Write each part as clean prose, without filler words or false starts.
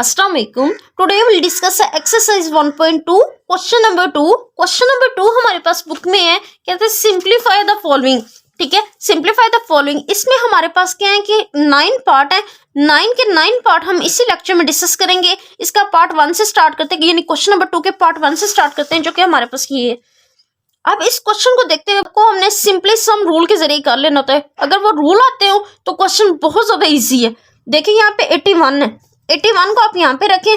Assalamu alaikum. Today we will discuss exercise 1.2 question number 2. Question number 2 हमारे पास book में है, कहते हैं सिंप्लीफाई द फॉलोइंग. ठीक है, सिंप्लीफाई द फॉलोइंग. इसमें हमारे पास क्या है कि 9 पार्ट है. 9 के 9 पार्ट हम इसी लेक्चर में डिस्कस करेंगे. इसका पार्ट 1 से स्टार्ट करते हैं, यानी क्वेश्चन नंबर 2 के पार्ट 1 से स्टार्ट करते हैं, जो कि हमारे पास ये है. अब इस क्वेश्चन को देखते हुए को हमने सिंपली सम रूल के जरिए कर लेना होता है. अगर वो रूल आते हो तो क्वेश्चन बहुत ज्यादा इजी है. देखिए यहाँ पे 81 है. 81 को आप यहाँ पे रखें.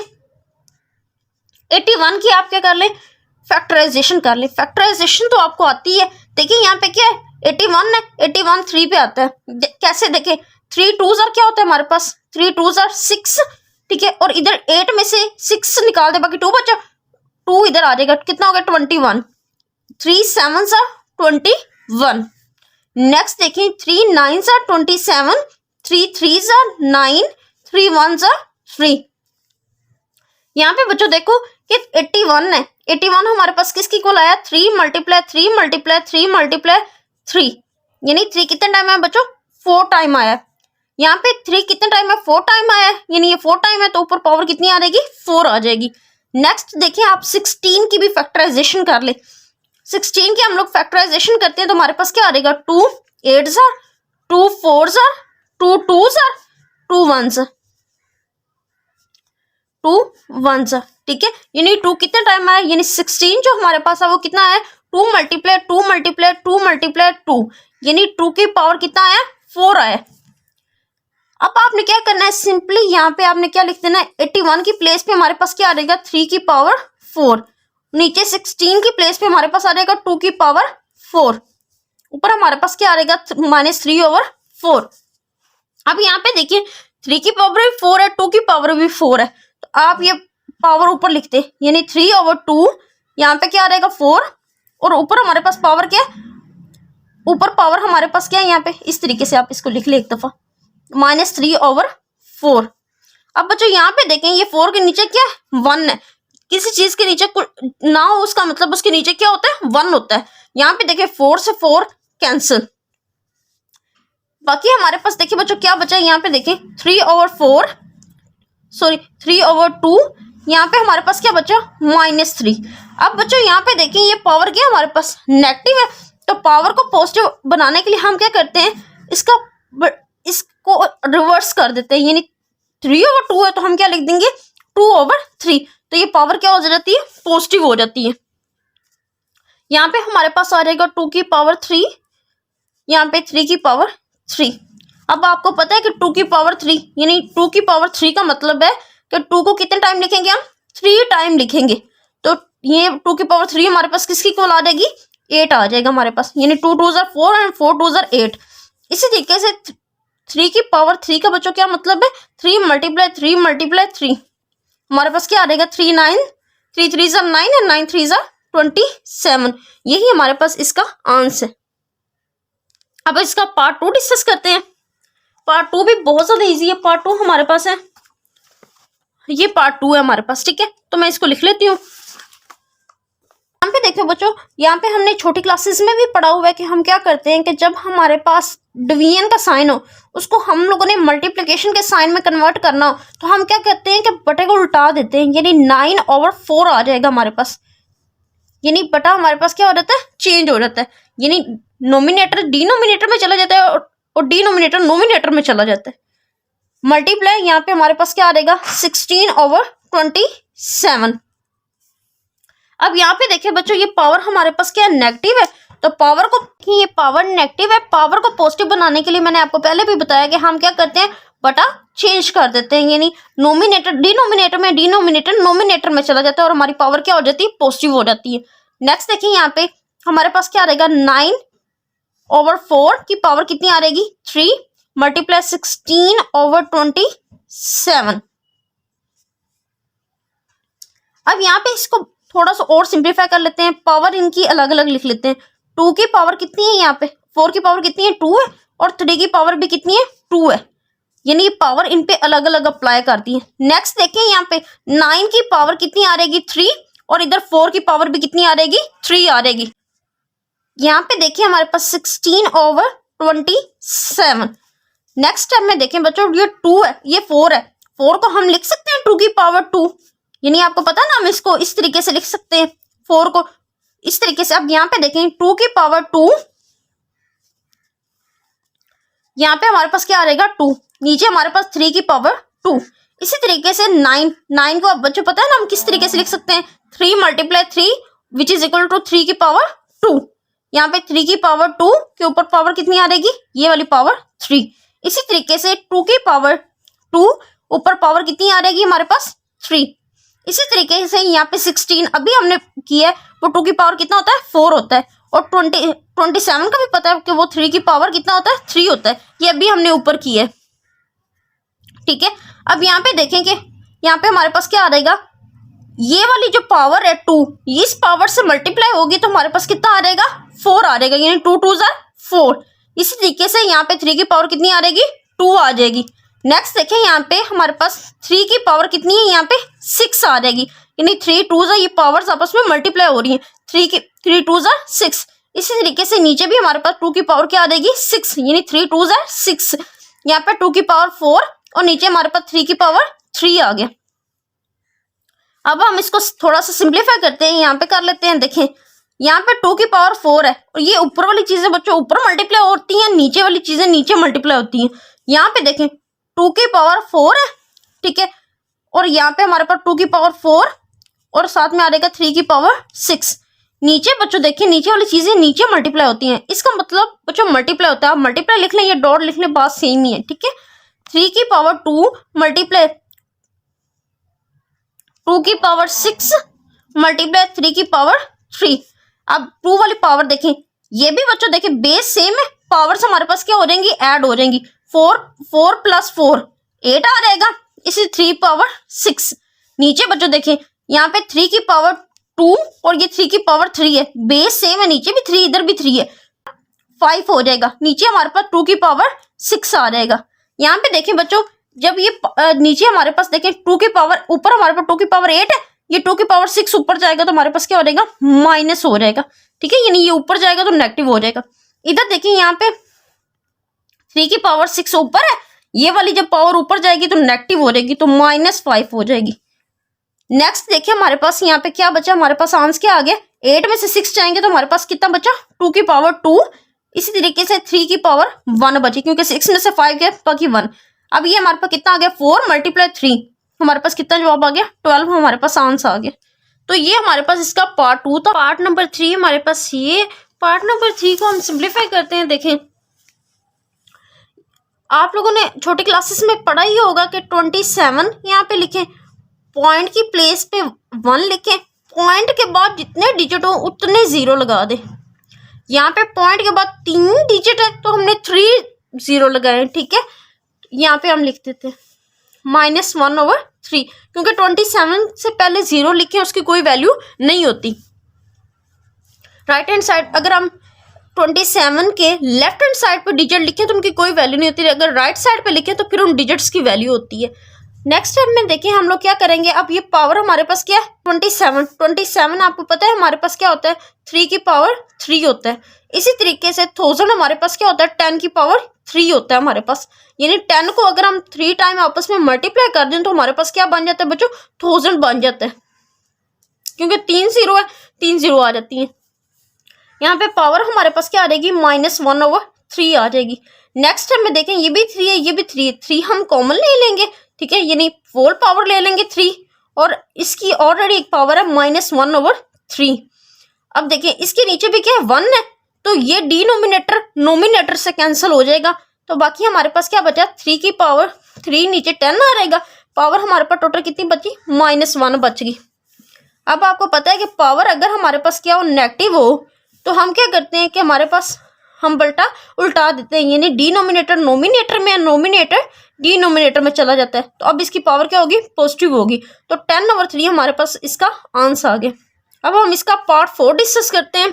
81 की आप क्या कर ले, फैक्टराइजेशन कर ले. फैक्टराइजेशन तो आपको आती है. देखिए यहाँ पे क्या है, 81 है, 81 3 पे आता है. कैसे देखें, 3 2s क्या होता है हमारे पास, 3 2s 6. ठीक है, और इधर 8 में से 6 निकाल दे, बाकी 2 बचा. 2 इधर आ जाएगा, कितना हो गया 21. 3 7s 21. नेक्स्ट देखें, 3 9s 27. 3 3s 9. 3 1s 3. यहाँ पे बच्चों देखो कि 81 है. 81 हमारे पास किसकी इक्वल आया, 3 मल्टीप्लाई 3 मल्टीप्लाई 3 मल्टीप्लाई 3, यानी 3 कितने टाइम है बच्चों, 4 टाइम आया. यहाँ पे 3 कितने टाइम है, 4 टाइम आया, यानी ये 4 टाइम है, तो ऊपर पावर कितनी आ जाएगी, 4 आ जाएगी. नेक्स्ट देखिए आप 16 की भी फैक्टराइजेशन कर ले. 16 की हम लोग फैक्टराइजेशन करते हैं तो हमारे पास क्या आ जाएगा, 2 8s 2 4s 2 2s 2 1s 2 1s. ठीक है, यानी 2 कितने टाइम आया, यानी 16 जो हमारे पास है वो कितना है, 2 मल्टीप्लाई 2 मल्टीप्लाई 2 मल्टीप्लाई 2, यानी 2 की पावर कितना आया, 4 आया. अब आपने क्या करना है, सिंपली यहाँ पे आपने क्या लिख देना है, 81 की प्लेस पे हमारे पास क्या आ जाएगा, 3 की पावर 4. नीचे 16 की प्लेस पे हमारे पास आ जाएगा 2 की पावर 4. ऊपर हमारे पास क्या आ जाएगा, -3/4. अब यहाँ पे देखिए 3 की पावर भी 4 है, 2 की पावर भी 4 है, तो आप ये पावर ऊपर लिखते, यानी 3/2. यहाँ पे क्या आ जाएगा 4, और ऊपर हमारे पास पावर क्या है, ऊपर पावर हमारे पास क्या है, यहाँ पे इस तरीके से आप इसको लिख ले एक दफा, -3/4. अब बच्चों यहाँ पे देखें, ये 4 के नीचे क्या है, 1 है. किसी चीज के नीचे ना हो उसका मतलब उसके नीचे क्या होता है, 1 होता है. यहाँ पे देखिए 4 से 4 कैंसिल. बाकी हमारे पास देखिए बच्चों क्या बचा है, यहाँ पे देखिए 3/4, सॉरी 3/2. यहाँ पे हमारे पास क्या बचा, -3. अब बच्चों यहाँ पे देखिए ये पावर क्या हमारे पास नेगेटिव है, तो पावर को पॉजिटिव बनाने के लिए हम क्या करते हैं, इसको रिवर्स कर देते हैं, यानी 3/2 है तो हम क्या लिख देंगे, 2/3. तो ये पावर क्या हो जाती है, पॉजिटिव हो जाती है. यहाँ पे हमारे पास आ जाएगा 2 की पावर 3, यहाँ पे 3 की पावर 3. अब आपको पता है कि 2 की पावर 3, यानी 2 की पावर 3 का मतलब है कि 2 को कितने टाइम लिखेंगे हम, 3 टाइम लिखेंगे. तो ये 2 की पावर 3 हमारे पास किसकी इक्वल आ जाएगी, 8 आ जाएगा हमारे पास, यानी 2 2s 4 एंड 4 2s 8. इसी तरीके से 3 की पावर 3 का बच्चों क्या मतलब है, 3 मल्टीप्लाई 3 मल्टीप्लाई 3, हमारे पास क्या आ जाएगा, 3 9 3 3s 9 एंड 9 3s 27. यही हमारे पास इसका आंसर है. अब इसका पार्ट 2 डिस्कस करते हैं. पार्ट 2 भी बहुत ज्यादा इजी है. पार्ट 2 हमारे पास है, ये पार्ट 2 है हमारे पास. ठीक है, तो मैं इसको लिख लेती हूँ. यहाँ पे देखो बच्चों, यहाँ पे हमने छोटी क्लासेस में भी पढ़ा हुआ है कि हम क्या करते हैं कि जब हमारे पास डिवीजन का साइन हो, उसको हम लोगों ने मल्टीप्लिकेशन के साइन में कन्वर्ट करना हो, तो हम क्या करते हैं कि बटे को उल्टा देते हैं, यानी 9/4 आ जाएगा हमारे पास. यानी बटा हमारे पास क्या हो जाता है, चेंज हो जाता है, यानी नोमिनेटर डिनोमिनेटर में चला जाता है और डिनोमिनेटर नोमिनेटर में चला जाता है. मल्टीप्लाई यहाँ पे हमारे पास क्या आ जाएगा, 16/27. अब यहाँ पे देखिए बच्चों, ये पावर हमारे पास क्या नेगेटिव है, तो पावर को, ये पावर नेगेटिव है, पावर को पॉजिटिव बनाने के लिए मैंने आपको पहले भी बताया कि हम क्या करते हैं, बटा चेंज कर देते हैं, यानी नोमिनेटर डिनोमिनेटर में, डिनोमिनेटर नोमिनेटर में चला जाता है, और हमारी पावर क्या हो जाती है, पॉजिटिव हो जाती है. नेक्स्ट देखिए यहाँ पे हमारे पास क्या रहेगा, 9/4 की पावर कितनी आ रहेगी, 3 मल्टीप्लाई 16/27. अब यहाँ पे इसको थोड़ा सा और सिंप्लीफाई कर लेते हैं, पावर इनकी अलग अलग लिख लेते हैं. 2 की पावर कितनी है, यहाँ पे 4 की पावर कितनी है, 2 है, और 3 की पावर भी कितनी है, 2 है, यानी पावर इन पे अलग अलग अप्लाई करती है. नेक्स्ट देखिए यहाँ पे 9 की पावर कितनी आ रहेगी, 3, और इधर 4 की पावर भी कितनी आ रहेगी, 3 आ रहेगी. यहाँ पे देखिए हमारे पास 16/27. नेक्स्ट स्टेप में देखें बच्चों, ये 2 है, ये 4 है, 4 को हम लिख सकते हैं 2 की पावर 2, यानी आपको पता है ना हम इसको इस तरीके से लिख सकते हैं 4 को इस तरीके से। अब यहाँ पे देखें 2 की पावर 2, यहाँ पे हमारे पास क्या आ रहेगा 2, नीचे हमारे पास 3 की पावर 2। इसी तरीके से 9 को अब बच्चों पता है ना हम किस तरीके से लिख सकते हैं 3 multiply 3 which is equal to 3 की पावर 2। यहाँ पे 3 की पावर 2 के ऊपर पावर कितनी आ रहेगी, ये वाली पावर 3। इसी तरीके से 2 की पावर 2 ऊपर पावर कितनी आ रहेगी हमारे पास 3। इसी तरीके से यहाँ पे 16 अभी हमने किया है वो 2 की पावर कितना होता है 4 होता है, और 27 का भी पता है कि वो 3 की पावर कितना होता है 3 होता है, ये अभी हमने ऊपर किया है। ठीक है, अब यहाँ पे देखें कि यहाँ पे हमारे पास क्या आ रहेगा, ये वाली जो पावर है 2 इस पावर से मल्टीप्लाई होगी तो हमारे पास कितना आ रहेगा 4 आ रहेगा, यानी 2 2 4। इसी तरीके से यहाँ पे 3 की पावर कितनी आ रहेगी 2 आ जाएगी। नेक्स्ट देखें यहाँ पे हमारे पास 3 की पावर कितनी है, यहाँ पे 6 आ जाएगी, यानी 3 2 ये पावर्स आपस में मल्टीप्लाई हो रही है, 3 2 6। इसी तरीके से नीचे भी हमारे पास 2 की पावर क्या आ जाएगी 6, यानी 3 2 6। यहाँ पे 2 की पावर 4 और नीचे हमारे पास 3 की पावर 3 आ गया। अब हम इसको थोड़ा सा सिंप्लीफाई करते हैं, यहाँ पे कर लेते हैं। देखें यहाँ पे 2 की पावर 4 है और ये ऊपर वाली चीजें बच्चों ऊपर मल्टीप्लाई होती हैं, नीचे वाली चीजें नीचे मल्टीप्लाई होती हैं। यहाँ पे देखें 2 की पावर 4 है, ठीक है, और यहाँ पे हमारे पास 2 की पावर 4 और साथ में आ रहेगा 3 की पावर 6। नीचे बच्चों देखिए नीचे वाली चीजें नीचे मल्टीप्लाई होती हैं, इसका मतलब बच्चों मल्टीप्लाई होता है। आप मल्टीप्लाई लिख लें या डॉट लिख लें, बात सेम ही है। ठीक है, 3 की पावर 2 मल्टीप्लाई 2 की पावर 6 मल्टीप्लाई 3 की पावर 3। अब 2 वाली पावर देखें, ये भी बच्चों देखें बेस सेम है, पावर्स हमारे पास क्या हो जाएंगी ऐड हो जाएंगी। 4 प्लस 4 8 आ रहेगा, इसी 3 पावर 6। नीचे बच्चों देखें यहाँ पे 3 की पावर 2 और ये 3 की पावर 3 है, बेस सेम है, नीचे भी 3 इधर भी 3 है, 5 हो जाएगा। नीचे हमारे पास 2 की पावर 6 आ जाएगा। यहाँ पे देखें बच्चों जब ये नीचे हमारे पास देखें 2 की पावर ऊपर हमारे पास 2 की पावर 8 है, ये 2 की पावर 6 ऊपर जाएगा तो हमारे पास क्या हो जाएगा माइनस हो जाएगा। ठीक है, यानी ये ऊपर जाएगा तो नेगेटिव हो जाएगा। इधर देखिए यहाँ पे 3 की पावर 6 ऊपर है, ये वाली जब पावर ऊपर जाएगी तो नेगेटिव हो जाएगी, तो -5 हो जाएगी। नेक्स्ट देखिए हमारे पास यहाँ पे क्या बचा, हमारे पास आंसर क्या आ गया, 8 में से 6 जाएंगे तो हमारे पास कितना बचा 2 की पावर 2। इसी तरीके से 3 की पावर 1 बची, क्योंकि 6 में से 5 गया बाकी 1। अब ये हमारे पास कितना आ गया 4 मल्टीप्लाई 3, हमारे पास कितना जवाब आ गया 12, हमारे पास आंसर आ गया। तो ये हमारे पास इसका पार्ट 2 था। पार्ट नंबर 3 हमारे पास ये, पार्ट नंबर 3 को हम सिंप्लीफाई करते हैं। देखें आप लोगों ने छोटी क्लासेस में पढ़ा ही होगा कि 27 यहाँ पे लिखें, पॉइंट की प्लेस पे 1 लिखें, पॉइंट के बाद जितने डिजिट हो उतने 0 लगा दे। यहाँ पे पॉइंट के बाद 3 डिजिट है तो हमने 3 0 लगाए। ठीक है, यहाँ पे हम लिख देते हैं -1/3, क्योंकि 27 से पहले 0 लिखे उसकी कोई वैल्यू नहीं होती। राइट हैंड साइड अगर हम 27 के लेफ्ट हैंड साइड पे डिजिट लिखें तो उनकी कोई वैल्यू नहीं होती, अगर राइट साइड पे लिखें तो फिर उन डिजिट्स की वैल्यू होती है। नेक्स्ट स्टेप में देखिए हम लोग क्या करेंगे। अब ये पावर हमारे पास क्या है 27 आपको पता है हमारे पास क्या होता है 3 की पावर 3 होता है। इसी तरीके से 1000 हमारे पास क्या होता है 10 की पावर 3 होता है हमारे पास, यानी 10 को अगर हम 3 टाइम आपस में मल्टीप्लाई कर दें तो हमारे पास क्या बन जाता है बच्चों 1000 बन जाता है, क्योंकि 3 0 है 3 0 आ जाती है। यहाँ पे पावर हमारे पास क्या आ जाएगी -1/3 आ जाएगी। नेक्स्ट टाइम में देखें ये भी 3 है ये भी 3 है, 3 हम कॉमन ले लेंगे। ठीक है, यानी फोल पावर ले लेंगे 3 और इसकी ऑलरेडी एक पावर है -1/3। अब देखिए इसके नीचे भी क्या है 1 है, तो ये डिनोमिनेटर नोमिनेटर से कैंसिल हो जाएगा, तो बाकी हमारे पास क्या बचा 3 की पावर 3 नीचे 10 आ रहेगा। पावर हमारे पास टोटल कितनी बची -1 बच गई। अब आपको पता है कि पावर अगर हमारे पास क्या हो नेगेटिव हो तो हम क्या करते हैं कि हमारे पास हम उल्टा देते हैं, यानी डिनोमिनेटर नोमिनेटर में, नोमिनेटर डिनोमिनेटर में चला जाता है। तो अब इसकी पावर क्या होगी पॉजिटिव होगी, तो 10/3 हमारे पास इसका आंसर आ गया। अब हम इसका पार्ट 4 डिस्कस करते हैं।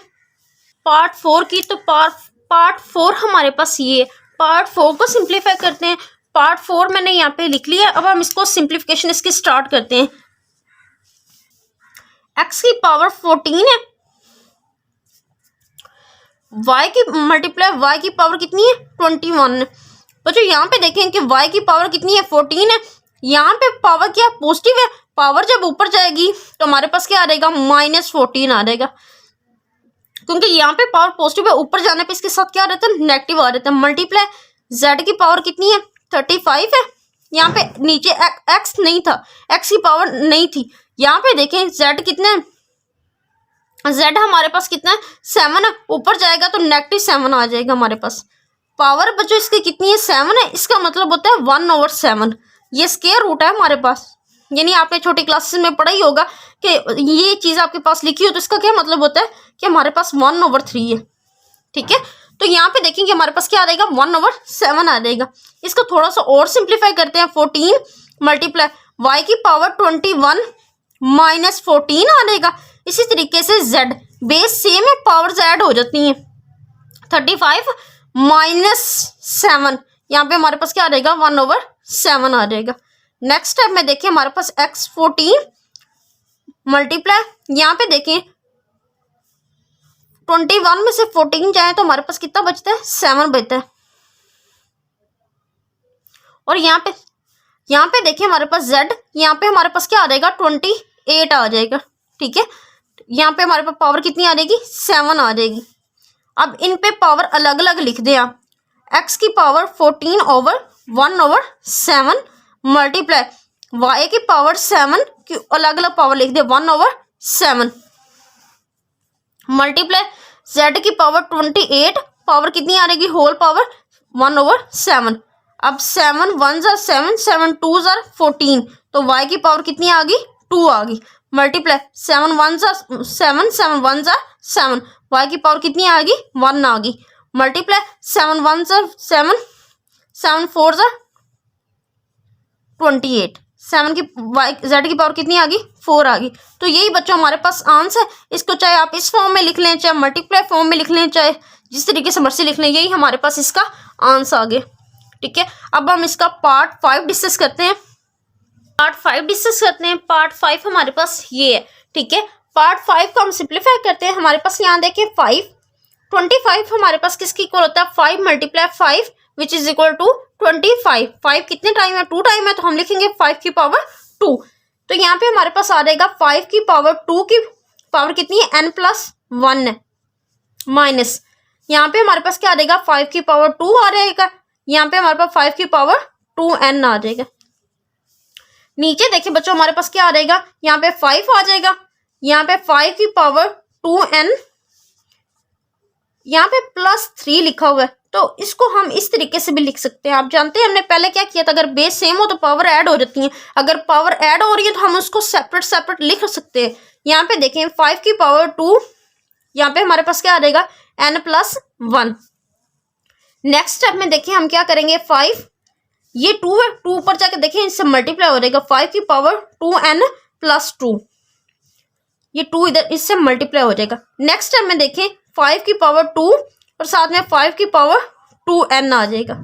पार्ट 4 की तो पार्ट 4 हमारे पास ये, पार्ट 4 को सिंप्लीफाई करते हैं। पार्ट 4 मैंने यहाँ पे लिख लिया। अब हम इसको सिंप्लीफिकेशन इसकी स्टार्ट करते हैं। x की पावर 14 है, y की मल्टीप्लाई y की पावर कितनी है 21 है। बच्चों यहाँ पे देखें कि y की पावर कितनी है 14 है, यहाँ पे पावर क्या पॉजिटिव है, पावर जब ऊपर जाएगी तो हमारे पास क्या आ रहेगा -14 आ रहेगा, क्योंकि यहाँ पे पावर पॉजिटिव है, ऊपर जाने पे इसके साथ क्या आ रहता है नेगेटिव आ रहता है। मल्टीप्लाई z की पावर कितनी है 35 है, यहाँ पे नीचे x नहीं था, x की पावर नहीं थी, यहाँ पे देखें z कितना है, z हमारे पास कितना है 7 है, ऊपर जाएगा तो -7 आ जाएगा हमारे पास। पावर बच्चों इसकी कितनी है 7 है, इसका मतलब होता है 1/7, ये स्क्वायर रूट है हमारे पास। यानी आपने छोटी क्लासेस में पढ़ा ही होगा कि ये चीज़ आपके पास लिखी हो तो इसका क्या मतलब होता है कि हमारे पास 1/3 है। ठीक है, तो यहाँ पे देखेंगे हमारे पास क्या आ जाएगा 1/7 आ जाएगा। इसको थोड़ा सा और सिंप्लीफाई करते हैं, 14 मल्टीप्लाई y की पावर 21 -14 आ जाएगा। इसी तरीके से z बेस सेम है, पावर्स ऐड हो जाती हैं, 35 -7 यहाँ पे हमारे पास क्या आ जाएगा 1/7 आ जाएगा। नेक्स्ट स्टेप में देखिए हमारे पास x14 मल्टीप्लाई यहाँ पे देखें 21 में से 14 जाए तो हमारे पास कितना बचता है 7 बचता है। और यहाँ पे देखिए हमारे पास z, यहाँ पे हमारे पास क्या आ जाएगा 28 आ जाएगा। ठीक है, यहाँ पे हमारे पास पावर कितनी आ जाएगी 7 आ जाएगी। अब इन पे पावर अलग अलग लिख दें आप, x की पावर 14/1/7 मल्टीप्लाई y की पावर 7 की अलग अलग पावर लिख दे 1/7 मल्टीप्लाई z की पावर 28 पावर कितनी आ रहेगी होल पावर 1/7। अब 7 1s are 7 7 2s are 14 तो y की पावर कितनी आ गई 2 आ गई multiply 7 1s are 7 7 1s are 7 y की पावर कितनी आ गई 1 आ गई multiply 7 1s are 7 7 4s are 28 7 की z की पावर कितनी आ गई 4 आ गई। तो यही बच्चों हमारे पास आंसर है। इसको चाहे आप इस फॉर्म में लिख लें, चाहे मल्टीप्लाई फॉर्म में लिख लें, चाहे जिस तरीके से मर्जी लिख लें, यही हमारे पास इसका आंसर आ गया। ठीक है, अब हम इसका पार्ट 5 डिस्कस करते हैं। पार्ट 5 हमारे पास ये है। ठीक है, पार्ट 5 को हम सिंप्लीफाई करते हैं। हमारे पास यहाँ देखें 25 हमारे पास किसकी इक्वल होता है 5 multiply 5 which is equal to 25। 5 कितने टाइम है 2 टाइम है, तो हम लिखेंगे 5 की पावर 2। तो यहाँ पे हमारे पास आ जाएगा 5 की पावर 2 की पावर कितनी है n+1 है, माइनस यहाँ पे हमारे पास क्या आ जाएगा 5 की पावर 2 आ जाएगा, यहाँ पे हमारे पास 5 की पावर 2n आ जाएगा। नीचे देखिए बच्चों हमारे पास क्या आ जाएगा, यहाँ पे 5 आ जाएगा, यहाँ पे 5 की पावर 2n, यहाँ पे +3 लिखा हुआ है, तो इसको हम इस तरीके से भी लिख सकते हैं। आप जानते हैं हमने पहले क्या किया था, अगर बेस सेम हो तो पावर ऐड हो जाती है, अगर पावर ऐड हो रही है तो हम उसको सेपरेट लिख सकते हैं। यहाँ पे देखें 5 की पावर 2, यहाँ पे हमारे पास क्या आ जाएगा n+1। नेक्स्ट स्टेप में देखिए हम क्या करेंगे 5 ये 2 है, 2 ऊपर जाके देखें इससे मल्टीप्लाई हो जाएगा 5 की पावर 2n+2, ये 2 इधर इससे मल्टीप्लाई हो जाएगा। नेक्स्ट स्टेप में देखें 5 की पावर 2 और साथ में 5 की पावर 2n आ जाएगा।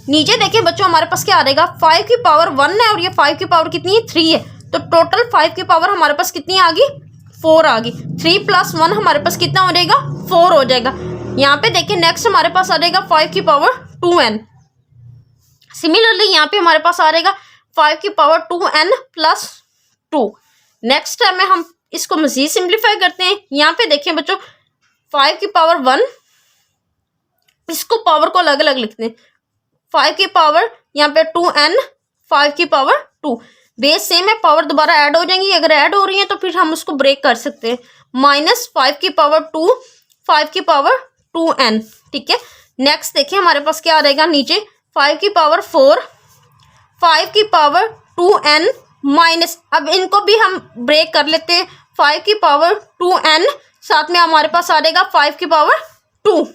नीचे देखिए बच्चों हमारे पास क्या आ जाएगा 5 की पावर 1 है और ये 5 की पावर कितनी है 3 है, तो टोटल 5 की पावर हमारे पास कितनी आ गई 4 आ गई। 3 + 1 हमारे पास कितना हो जाएगा 4 हो जाएगा। यहाँ पे देखिए नेक्स्ट हमारे पास आ जाएगा 5 की पावर 2n। सिमिलरली यहाँ पे हमारे पास आ जाएगा 5 की पावर 2n+2। नेक्स्ट स्टेप में हम इसको मजीद सिंप्लीफाई करते हैं। यहाँ पे देखिए बच्चों 5 की पावर 1, इसको पावर को अलग अलग लिखते हैं, 5 की पावर यहाँ पे 2n, 5 की पावर 2, बेस सेम है, पावर दोबारा ऐड हो जाएंगी, अगर ऐड हो रही है तो फिर हम उसको ब्रेक कर सकते हैं, -5 की पावर 2, 5 की पावर 2n। ठीक है, नेक्स्ट देखिए हमारे पास क्या आ रहेगा नीचे 5 की पावर 4, 5 की पावर 2n माइनस, अब इनको भी हम ब्रेक कर लेते हैं, 5 की पावर 2n, साथ में हमारे पास आ जाएगा 5 की पावर 2।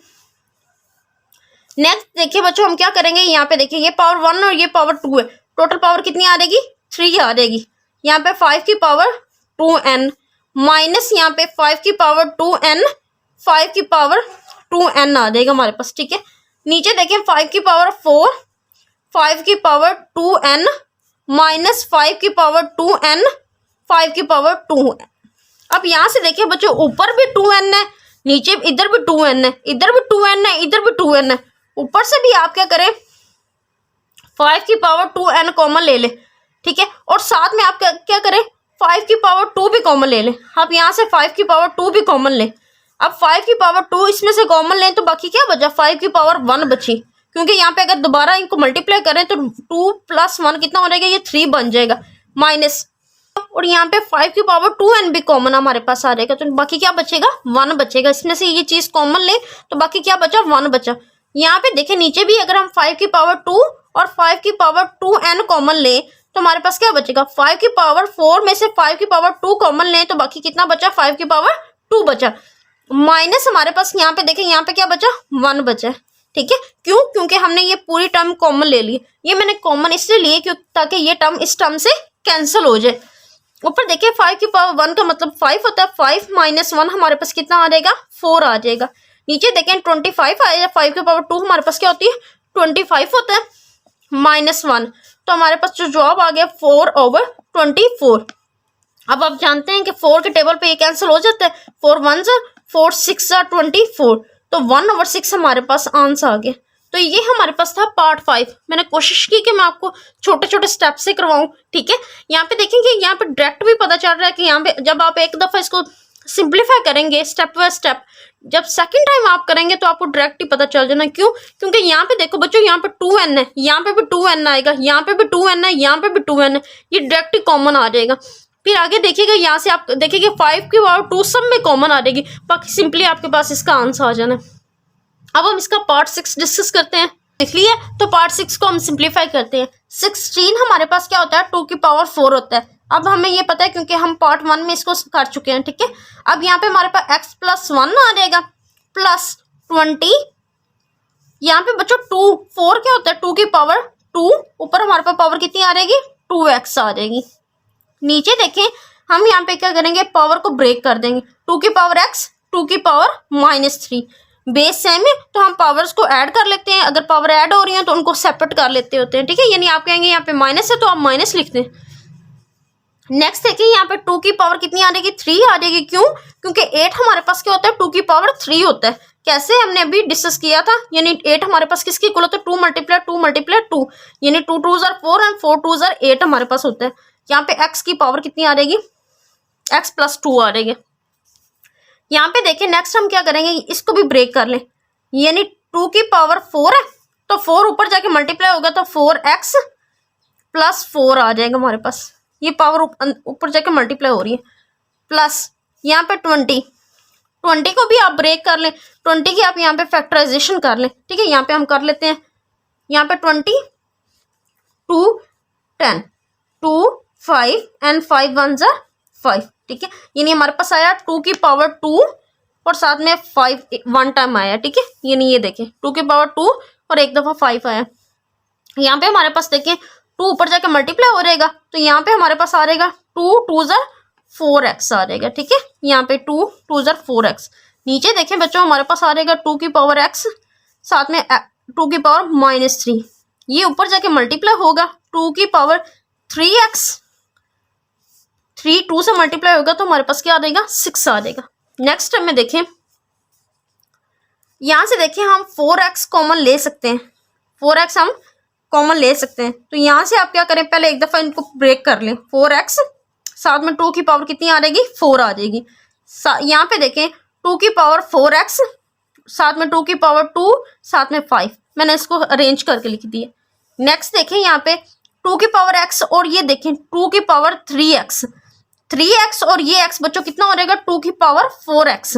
नेक्स्ट देखिए बच्चों हम क्या करेंगे, यहाँ पे देखिए ये पावर 1 और ये पावर 2 है, टोटल पावर कितनी आ जाएगी 3 आ जाएगी। यहाँ पे 5 की पावर 2n माइनस यहाँ पे 5 की पावर 2n, 5 की पावर 2n आ जाएगा हमारे पास। ठीक है, नीचे देखिए 5 की पावर 4, 5 की पावर 2n माइनस 5 की पावर 2n, 5 की पावर 2n। अब यहाँ से देखिए बच्चों ऊपर भी 2n है, नीचे इधर भी 2n है, इधर भी 2n है, इधर भी 2n है। ऊपर से भी आप क्या करें 5 की पावर 2n कॉमन ले ले, ठीक है। और साथ में आप क्या करें, 5 की पावर 2 भी कॉमन ले लें। आप यहाँ से 5 की पावर 2 भी कॉमन लें। अब 5 की पावर 2 इसमें से कॉमन लें तो बाकी क्या बचा, 5 की पावर 1 बची, क्योंकि यहाँ पे अगर दोबारा इनको मल्टीप्लाई करें तो 2 + 1 कितना हो जाएगा, ये 3 बन जाएगा माइनस। और यहाँ पे 5 की पावर 2n भी कॉमन हमारे पास आ जाएगा, तो बाकी क्या बचेगा, 1 बचेगा। इसमें से ये चीज कॉमन ले तो बाकी क्या बचा, 1 बचा। यहाँ पे देखें नीचे भी अगर हम 5 की पावर 2 और 5 की पावर 2n कॉमन ले तो हमारे पास क्या बचेगा, 5 की पावर 4 में से 5 की पावर 2 कॉमन ले तो बाकी कितना बचा, 5 की पावर 2 बचा, माइनस हमारे पास यहाँ पे देखें यहाँ पे क्या बचा, 1 बचा। ठीक है, क्यों, क्योंकि हमने ये पूरी टर्म कॉमन ले ली। ये मैंने कॉमन इसलिए लिए क्यों, ताकि ये टर्म इस टर्म से कैंसिल हो जाए। ऊपर देखिए 5 की पावर 1 का मतलब 5 होता है, 5 - 1 हमारे पास कितना आ जाएगा, 4 आ जाएगा। नीचे देखें 25 आएगा, 5 की पावर 2 हमारे पास क्या होती है, 25 होता है -1, तो हमारे पास जो जवाब आ गया 4/24। अब आप जानते हैं कि 4 के टेबल पे ये कैंसिल हो जाता है, 4 1 4 6 24, तो 1/6 हमारे पास आंसर आ गया। तो ये हमारे पास था पार्ट 5। मैंने कोशिश की कि मैं आपको छोटे छोटे स्टेप से करवाऊं। ठीक है, यहाँ पे देखेंगे, यहाँ पे डायरेक्ट भी पता चल रहा है कि यहाँ पे जब आप एक दफा इसको सिंप्लीफाई करेंगे स्टेप बाय स्टेप, जब सेकंड टाइम आप करेंगे तो आपको डायरेक्ट ही पता चल जाना। क्यों, क्योंकि यहाँ पे देखो बच्चों, यहाँ पे 2n है, यहाँ पे भी 2n आएगा, यहाँ पे भी 2n है, यहाँ पे भी 2n है, ये डायरेक्ट ही कॉमन आ जाएगा। फिर आगे देखिएगा, यहाँ से आप देखिएगा 5 की पावर 2 सब में कॉमन आ जाएगी, बाकी सिंपली आपके पास इसका आंसर आ जाना। अब हम इसका पार्ट 6 डिस्कस करते हैं। देख लिए, तो पार्ट 6 को हम सिंप्लीफाई करते हैं। 16 हमारे पास क्या होता है, 2 की पावर 4 होता है। अब हमें ये पता है क्योंकि हम पार्ट 1 में इसको कर चुके हैं। ठीक है, अब यहाँ पे हमारे पास x + 1 आ जाएगा प्लस 20। यहाँ पे बच्चों 4 क्या होता है, 2 की पावर 2, ऊपर हमारे पास पावर कितनी आ जाएगी, 2x आ जाएगी। नीचे देखें, हम यहाँ पे क्या करेंगे, पावर को ब्रेक कर देंगे, 2 की पावर x, 2 की पावर -3। बेस सेम है तो हम पावर्स को ऐड कर लेते हैं, अगर पावर ऐड हो रही है तो उनको सेपरेट कर लेते होते हैं। ठीक है, यानी आप कहेंगे यहाँ पे माइनस है तो आप माइनस लिख दें। नेक्स्ट देखिए, यहाँ पे 2 की पावर कितनी आ जाएगी, 3 आ जाएगी। क्यों, क्योंकि 8 हमारे पास क्या होता है, 2 की पावर 3 होता है। कैसे, हमने अभी डिस्कस किया था, यानी 8 हमारे पास किसके इक्वल होता है, 2 × 2 × 2, यानी 2 2 4 और 4 2 8 हमारे पास होता है। यहाँ पे x की पावर कितनी आ जाएगी, x + 2 आ जाएगी। यहाँ पे देखिए नेक्स्ट हम क्या करेंगे, इसको भी ब्रेक कर लें, यानी 2 की पावर 4 है तो 4 ऊपर जाके मल्टीप्लाई होगा तो 4x + 4 आ जाएगा हमारे पास। ये पावर ऊपर जाके मल्टीप्लाई हो रही है, प्लस यहाँ पे 20 को भी आप ब्रेक कर लें, 20 की आप यहाँ पे फैक्टराइजेशन कर लें। ठीक है, यहाँ पे हम कर लेते हैं, यहाँ पे 20 2 10 2 5 and 5 1 5। ठीक है, यानी हमारे पास आया 2 की पावर 2 और साथ में 5 1 टाइम आया। ठीक है, यानी ये देखें 2 की पावर 2 और एक दफा 5 आया। यहाँ पे हमारे पास देखें 2 ऊपर जाके मल्टीप्लाई हो रहेगा तो यहाँ पे हमारे पास आ रहेगा 2 2 4x आ जाएगा। ठीक है, यहाँ पे 2 2 4x। नीचे देखें बच्चों, हमारे पास आ रहेगा 2 की पावर x, साथ में 2 की पावर -3, ये ऊपर जाके मल्टीप्लाई होगा 2 की पावर 3x, 3 2 से मल्टीप्लाई होगा तो हमारे पास क्या आ जाएगा, 6 आ जाएगा। नेक्स्ट में देखें, यहाँ से देखिए हम 4x कॉमन ले सकते हैं, 4x हम कॉमन ले सकते हैं। तो यहाँ से आप क्या करें, पहले एक दफ़ा इनको ब्रेक कर लें, 4x साथ में 2 की पावर कितनी आ जाएगी, 4 आ जाएगी। यहाँ पे देखें 2 की पावर 4x साथ में 2 की पावर 2 साथ में 5, मैंने इसको अरेंज करके लिख दिया। नेक्स्ट देखें यहाँ पे 2 की पावर x और ये देखें 2 की पावर 3x और ये x बच्चों कितना हो जाएगा, 2 की पावर 4x।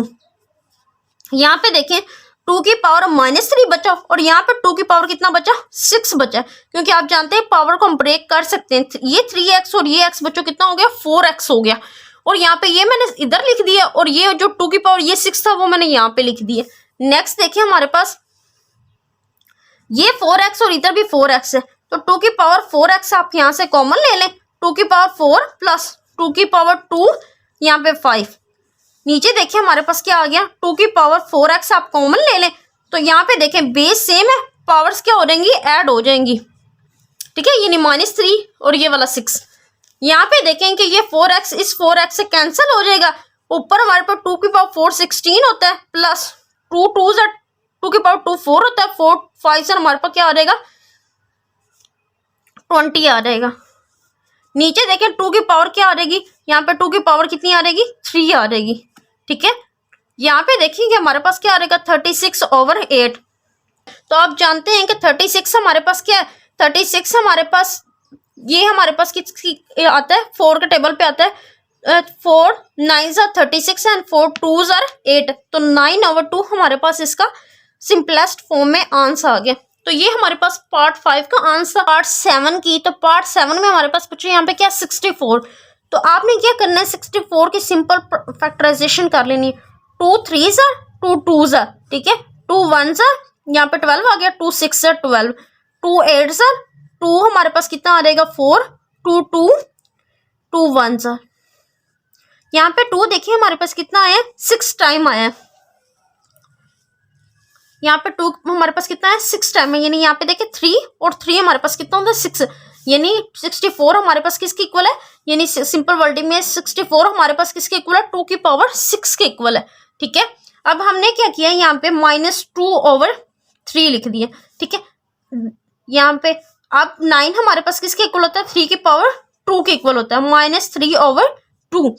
यहाँ पे देखें 2 की पावर -3 बचा और यहाँ पे 2 की पावर कितना बचा, 6 बचा, क्योंकि आप जानते हैं पावर को हम ब्रेक कर सकते हैं। ये 3x और ये x बच्चों कितना हो गया, 4x हो गया। और यहाँ पे ये मैंने इधर लिख दिया और ये जो 2 की पावर ये 6 था वो मैंने यहाँ पे लिख दिया। नेक्स्ट देखिए हमारे पास ये 4x और इधर भी 4x है, तो 2 की पावर 4x आप यहाँ से कॉमन ले लें, 2 की पावर 4 प्लस 2 की पावर 2 यहाँ पे 5। नीचे देखिए हमारे पास क्या आ गया, 2 की पावर 4x आप कॉमन ले लें तो यहाँ पे देखें बेस सेम है, पावर्स क्या हो जाएंगी, ऐड हो जाएंगी। ठीक है, यानी -3 और ये वाला 6। यहाँ पे देखें कि ये 4x इस 4x से कैंसिल हो जाएगा, ऊपर हमारे पास 2 की पावर 4 16 होता है प्लस 2 2 की पावर 2 4 होता है, 4 5 से हमारे पास क्या आ जाएगा, 20 आ जाएगा। नीचे देखें 2 की पावर क्या आ रहेगी, यहाँ पे 2 की पावर कितनी आ रहेगी, 3 आ रहेगी। ठीक है, यहाँ पे देखेंगे हमारे पास क्या आ रहेगा 36/8। तो आप जानते हैं कि 36 हमारे पास क्या है, 36 हमारे पास ये हमारे पास किस आता है, 4 के टेबल पे आता है। 4 9s are 36 and 4 2s are 8। तो 9/2 हमारे पास इसका सिंपलेस्ट फॉर्म में आंसर आ गया। तो ये हमारे पास पार्ट 5 का आंसर। पार्ट 7 की, तो पार्ट 7 में हमारे पास बच्चों यहाँ पे क्या 64। तो आपने क्या करना है 64 की सिंपल फैक्टराइजेशन कर लेनी है। 2 3s are 2 2s are, ठीक है, 2 1s are, यहाँ पे 12 आ गया, 2 6s are 12, 2 8s are 2 हमारे पास कितना आ रहेगा 4, 2 2 2 1s are, यहाँ पे 2 देखिए हमारे पास कितना आया 6 टाइम आया है। यहाँ पे 2 हमारे पास कितना है 6 टाइम है, यानी यहाँ पे देखिए 3 और 3 हमारे पास कितना होता है 6, यानी 64 हमारे पास किसके इक्वल है, यानी सिंपल वर्डिंग में 64 हमारे पास किसके इक्वल है 2 की पावर 6 के इक्वल है। ठीक है, अब हमने क्या किया यहाँ पे -2/3 लिख दिया। ठीक है, यहाँ पे अब 9 हमारे पास किसके इक्वल होता है 3 की पावर 2 के इक्वल होता है, -3/2।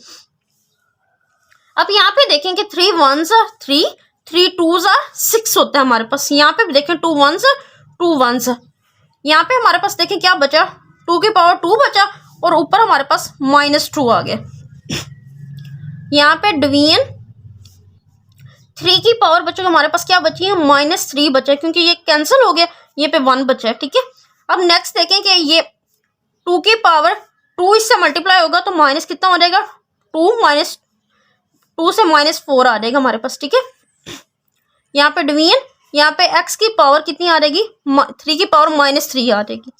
अब यहाँ पे देखें कि 3 1s are 3, 3 2s are 6 होता है हमारे पास। यहाँ पे देखें 2 1s are 2 1s are, यहाँ पे हमारे पास देखें क्या बचा 2 की पावर 2 बचा और ऊपर हमारे पास -2 आ गया। यहाँ पे डिवीजन 3 की पावर बच्चों हमारे पास क्या बची है -3 बचा है, क्योंकि ये कैंसिल हो गया, ये पे 1 बचा है। ठीक है, अब नेक्स्ट देखें कि ये 2 की पावर 2 इससे मल्टीप्लाई होगा तो माइनस कितना हो जाएगा 2 से -4 आ जाएगा हमारे पास। ठीक है, यहाँ पे डिवीजन, यहाँ पे x की पावर कितनी आ रहेगी 3 की पावर -3 आ जाएगी।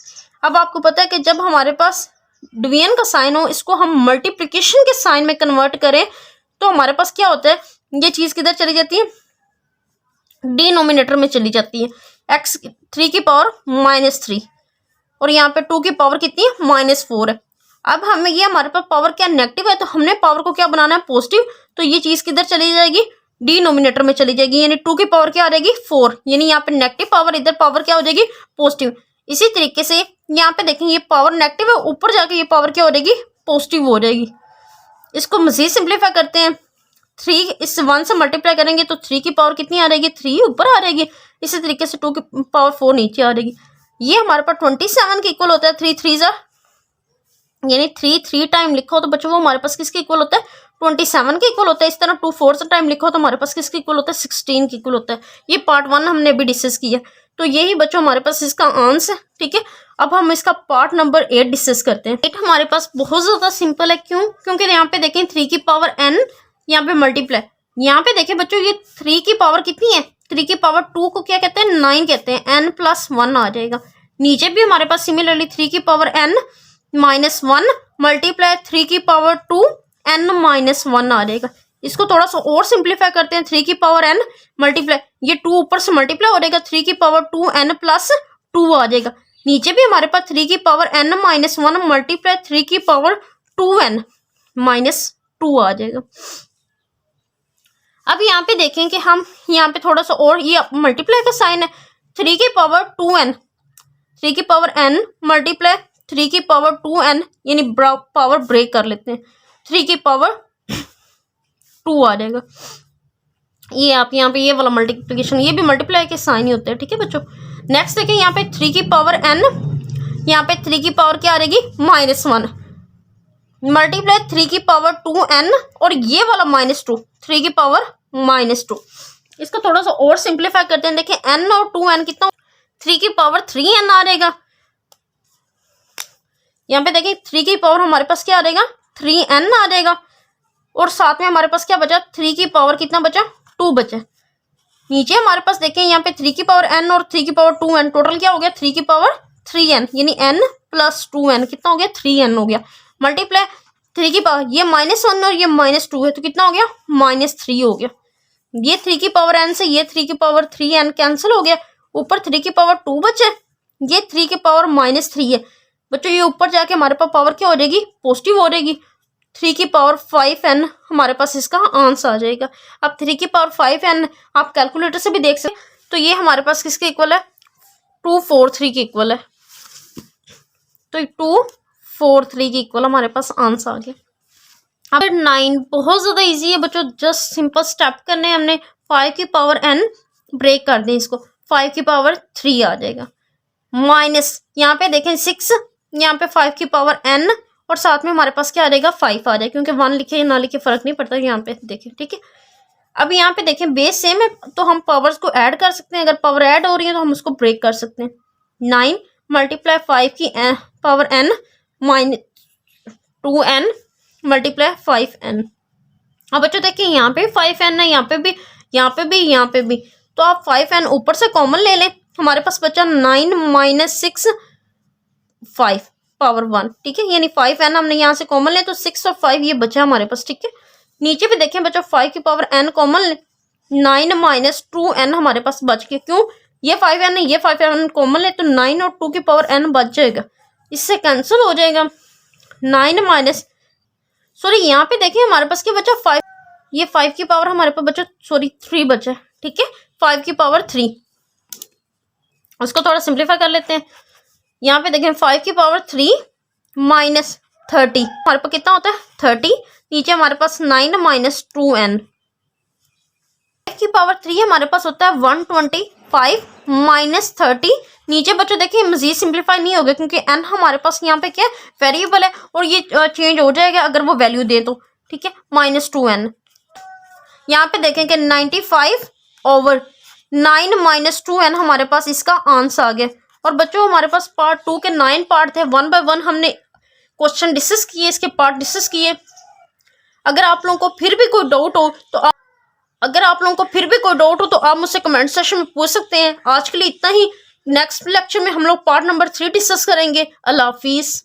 अब आपको पता है कि जब हमारे पास डिवीजन का साइन हो, इसको हम मल्टीप्लिकेशन के साइन में कन्वर्ट करें तो हमारे पास क्या होता है, ये चीज किधर चली जाती है डिनोमिनेटर में चली जाती है। x 3 की पावर -3 और यहाँ पे 2 की पावर कितनी है -4 है। अब हमें ये हमारे पास पावर क्या नेगेटिव है, तो हमने पावर को क्या बनाना है पॉजिटिव, तो ये चीज किधर चली जाएगी डिनोमिनेटर में चली जाएगी, यानी 2 की पावर क्या आ जाएगी 4, यानी यहाँ पे नेगेटिव पावर, इधर पावर क्या हो जाएगी पॉजिटिव। इसी तरीके से यहाँ पे देखें ये पावर नेगेटिव है, ऊपर जाके ये पावर क्या हो जाएगी पॉजिटिव हो जाएगी। इसको मजीद सिंप्लीफाई करते हैं, 3 इस 1 से मल्टीप्लाई करेंगे तो 3 की पावर कितनी आ रहेगी 3 ऊपर आ रहेगी, इसी तरीके से 2 की पावर 4 नीचे आ रहेगी। ये हमारे पास 27 के इक्वल होता है, 3 3 जा यानी 3 टाइम लिखो तो बच्चों वो हमारे पास किसके इक्वल होता है 27 के इक्वल होता है। इस तरह 2 4 टाइम लिखो तो हमारे पास किसके इक्वल होता है 16 के इक्वल होता है। ये पार्ट 1 हमने अभी डिस्कस किया, तो यही बच्चों हमारे पास इसका आंसर है। ठीक है, अब हम इसका पार्ट नंबर 8 डिस्कस करते हैं। 8 हमारे पास बहुत ज्यादा सिंपल है, क्यों, क्योंकि यहाँ पे देखें 3 की पावर n, यहाँ पे मल्टीप्लाई, यहाँ पे देखें बच्चों ये 3 की पावर कितनी है 3 की पावर 2 को क्या कहते हैं 9 कहते हैं, n+1 आ जाएगा। नीचे भी हमारे पास सिमिलरली 3 की पावर n-1 मल्टीप्लाई 3 की पावर 2 n-1 आ जाएगा। इसको थोड़ा सा और सिंप्लीफाई करते हैं, 3 की पावर n मल्टीप्लाई, ये 2 ऊपर से मल्टीप्लाई हो जाएगा, 3 की पावर 2n+2 आ जाएगा। नीचे भी हमारे पास 3 की पावर n-1 मल्टीप्लाई 3 की पावर 2n-2 आ जाएगा। अब यहाँ पे देखें कि हम यहाँ पे थोड़ा सा और, ये मल्टीप्लाई का साइन है, 3 की पावर 2n, 3 की पावर n मल्टीप्लाई 3 की पावर 2n, यानी पावर ब्रेक कर लेते हैं, 3 की पावर 2 आ जाएगा। ये आप यहाँ पे ये वाला मल्टीप्लिकेशन, ये भी मल्टीप्लाई के साइन ही होते हैं। ठीक है बच्चों, नेक्स्ट देखें यहाँ पे 3 की पावर n, यहाँ पे 3 की पावर क्या आ रहेगी -1 मल्टीप्लाई 3 की पावर 2n और ये वाला -2, 3 की पावर -2। इसको थोड़ा सा और सिंप्लीफाई करते हैं, देखें n और 2n कितना, 3 की पावर 3n आ रहेगा। यहाँ पे देखें 3 की पावर हमारे पास क्या आ रहेगा 3n आ जाएगा, और साथ में हमारे पास क्या बचा 3 की पावर कितना बचा 2 बचा। नीचे हमारे पास देखें यहाँ पे 3 की पावर n और 3 की पावर 2n, टोटल क्या हो गया 3 की पावर 3n, यानी n+2n कितना हो गया 3n हो गया। मल्टीप्लाई 3 की पावर, ये -1 और ये -2 है तो कितना हो गया -3 हो गया। ये 3 की पावर n से ये 3 की पावर 3n कैंसिल हो गया, ऊपर 3 की पावर 2 बचे, ये 3 की पावर -3 है बच्चों, ये ऊपर जाके हमारे पास पावर क्या हो जाएगी पॉजिटिव हो जाएगी, 3 की पावर 5n हमारे पास इसका आंसर आ जाएगा। अब 3 की पावर 5n आप कैलकुलेटर से भी देख सकते, तो ये हमारे पास किसके इक्वल है 243 के इक्वल है। तो 4 3 के इक्वल हमारे पास आंसर आ गया। अब 9 बहुत ज़्यादा इजी है बच्चों, जस्ट सिंपल स्टेप करने हैं हमने। 5 की पावर n ब्रेक कर दें इसको, 5 की पावर 3 आ जाएगा, माइनस यहाँ पे देखें 6, यहाँ पे 5 की पावर n और साथ में हमारे पास क्या आ जाएगा 5 आ जाएगा, क्योंकि 1 लिखे ना लिखे फ़र्क नहीं पड़ता यहाँ पे देखें, ठीक है। अब यहाँ पे देखें बेस सेम है तो हम पावर्स को ऐड कर सकते हैं, अगर पावर ऐड हो रही है तो हम उसको ब्रेक कर सकते हैं। 9 मल्टीप्लाई 5 की power n minus 2n multiply 5n। अब बच्चों देखिए यहाँ पे 5n है, यहाँ पे भी, यहाँ पे भी, यहाँ पे भी, तो आप 5n ऊपर से कॉमन ले लें, हमारे पास बचा 9 माइनस 6 5 पावर 1, ठीक है। यानी 5n हमने यहाँ से कॉमन ले तो 6 और 5 ये बचा हमारे पास, ठीक है। नीचे भी देखें बच्चों 5 की पावर n कॉमन ले, 9 माइनस 2n हमारे पास बच गया, क्यों, ये 5n है, ये 5n कॉमन ले तो 9 और 2 की पावर n बच जाएगा, इससे कैंसिल हो जाएगा। 9 माइनस, सॉरी यहाँ पे देखिए हमारे पास क्या बचा 5, ये 5 की पावर हमारे पास बचा, सॉरी 3 बचा, ठीक है, 5 की पावर 3। उसको थोड़ा सिंप्लीफाई कर लेते हैं। यहाँ पे देखें 5 की पावर 3 माइनस 30 हमारे पास कितना होता है 30, नीचे हमारे पास 9 माइनस 2n। 5 की पावर 3 हमारे पास होता है 125 माइनस 30, नीचे बच्चों देखिए मजीद सिंप्लीफाई नहीं होगा क्योंकि n हमारे पास यहाँ पे क्या वेरिएबल है और ये चेंज हो जाएगा अगर वो वैल्यू दे तो, ठीक है, माइनस 2n। यहाँ पे देखें कि 95 ओवर 9 माइनस 2n हमारे पास इसका आंसर आ गया। और बच्चों हमारे पास पार्ट 2 के 9 पार्ट थे, 1 बाय 1 हमने क्वेश्चन डिस्कस किए, इसके पार्ट डिस्कस किए। अगर आप लोगों को फिर भी कोई डाउट हो तो आप मुझसे कमेंट सेक्शन में पूछ सकते हैं। आज के लिए इतना ही, नेक्स्ट लेक्चर में हम लोग पार्ट नंबर 3 डिस्कस करेंगे। अल्लाह हाफिज़।